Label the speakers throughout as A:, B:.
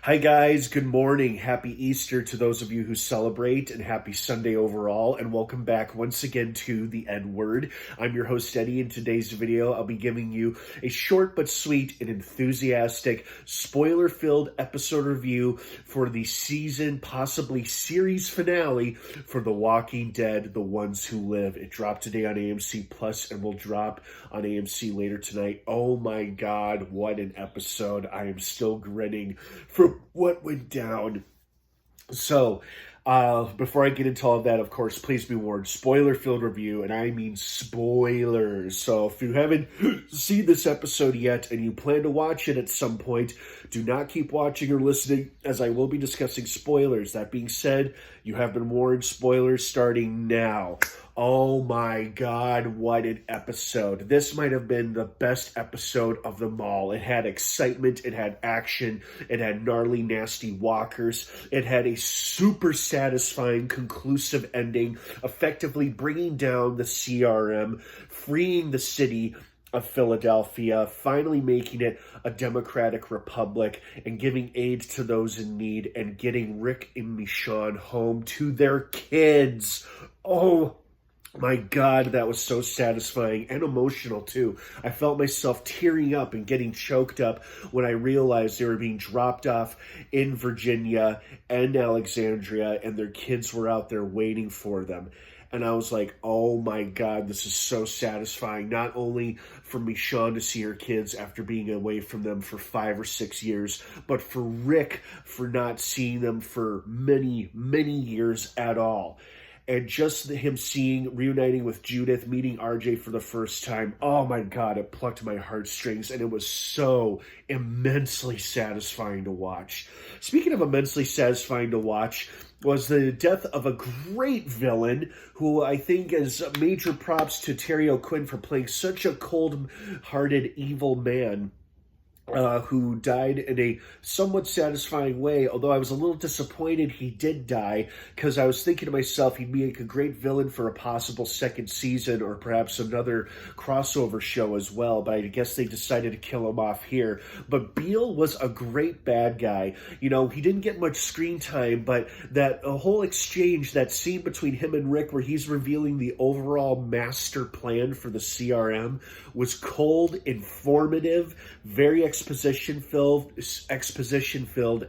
A: Hi guys, good morning. Happy Easter to those of you who celebrate, and happy Sunday overall, and welcome back once again to the EdWord. I'm your host Eddie. In today's video, I'll be giving you a short but sweet and enthusiastic, spoiler-filled episode review for the season, possibly series finale for The Walking Dead, The Ones Who Live. It dropped today on AMC Plus and will drop on AMC later tonight. Oh my god, what an episode. I am still grinning for what went down. So, before I get into all of that, of course, please be warned, spoiler-filled review, and I mean spoilers. So if you haven't seen this episode yet and you plan to watch it at some point, do not keep watching or listening, as I will be discussing spoilers. That being said, you have been warned, spoilers starting now. Oh my god, what an episode. This might have been the best episode of them all. It had excitement, it had action, it had gnarly, nasty walkers, it had a super satisfying, conclusive ending, effectively bringing down the CRM, freeing the city of Philadelphia, finally making it a democratic republic, and giving aid to those in need, and getting Rick and Michonne home to their kids. Oh my god, that was so satisfying and emotional too. I felt myself tearing up and getting choked up when I realized they were being dropped off in Virginia and Alexandria, and their kids were out there waiting for them. And I was like, oh my god, this is so satisfying. Not only for Michonne to see her kids after being away from them for 5 or 6 years, but for Rick for not seeing them for many, many years at all. And just him reuniting with Judith, meeting RJ for the first time, oh my god, it plucked my heartstrings, and it was so immensely satisfying to watch. Speaking of immensely satisfying to watch, was the death of a great villain who I think is major props to Terry O'Quinn for playing such a cold-hearted, evil man. Who died in a somewhat satisfying way, although I was a little disappointed he did die, because I was thinking to myself he'd make a great villain for a possible second season or perhaps another crossover show as well, but I guess they decided to kill him off here. But Beale was a great bad guy. You know, he didn't get much screen time, but that whole exchange, that scene between him and Rick where he's revealing the overall master plan for the CRM was cold, informative, very exposition filled,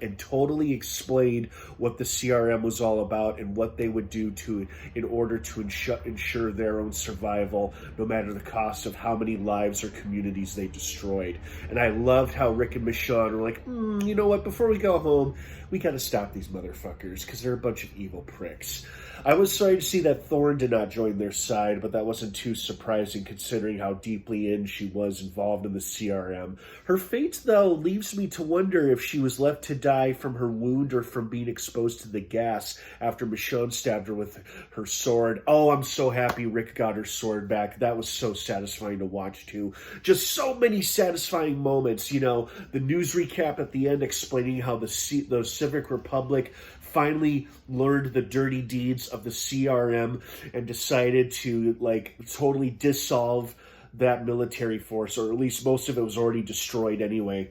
A: and totally explained what the CRM was all about and what they would do in order to ensure their own survival, no matter the cost of how many lives or communities they destroyed. And I loved how Rick and Michonne were like, you know what, before we go home, we gotta stop these motherfuckers, because they're a bunch of evil pricks. I was sorry to see that Thorne did not join their side, but that wasn't too surprising considering how deeply in she was involved in the CRM. Her fate, though, leaves me to wonder if she was left to die from her wound or from being exposed to the gas after Michonne stabbed her with her sword. Oh, I'm so happy Rick got her sword back. That was so satisfying to watch, too. Just so many satisfying moments. You know, the news recap at the end explaining how the Civic Republic finally learned the dirty deeds of the CRM and decided to, like, totally dissolve that military force, or at least most of it was already destroyed anyway.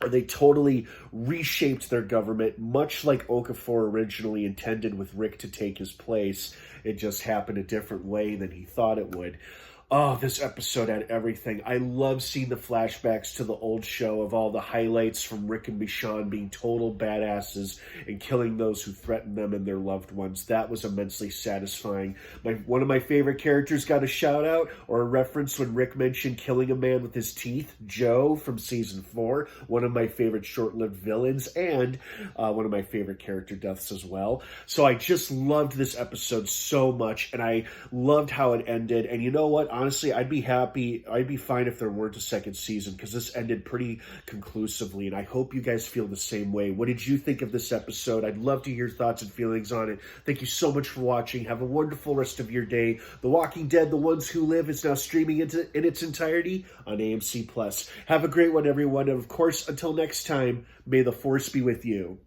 A: They totally reshaped their government, much like Okafor originally intended with Rick to take his place. It just happened a different way than he thought it would. Oh, this episode had everything. I love seeing the flashbacks to the old show of all the highlights from Rick and Michonne being total badasses and killing those who threatened them and their loved ones. That was immensely satisfying. One of my favorite characters got a shout out or a reference when Rick mentioned killing a man with his teeth. Joe from season 4, one of my favorite short-lived villains, and one of my favorite character deaths as well. So I just loved this episode so much, and I loved how it ended. And you know what? Honestly, I'd be fine if there weren't a second season, because this ended pretty conclusively, and I hope you guys feel the same way. What did you think of this episode? I'd love to hear your thoughts and feelings on it. Thank you so much for watching. Have a wonderful rest of your day. The Walking Dead, The Ones Who Live is now streaming in its entirety on AMC Plus. Have a great one, everyone, and of course, until next time, may the Force be with you.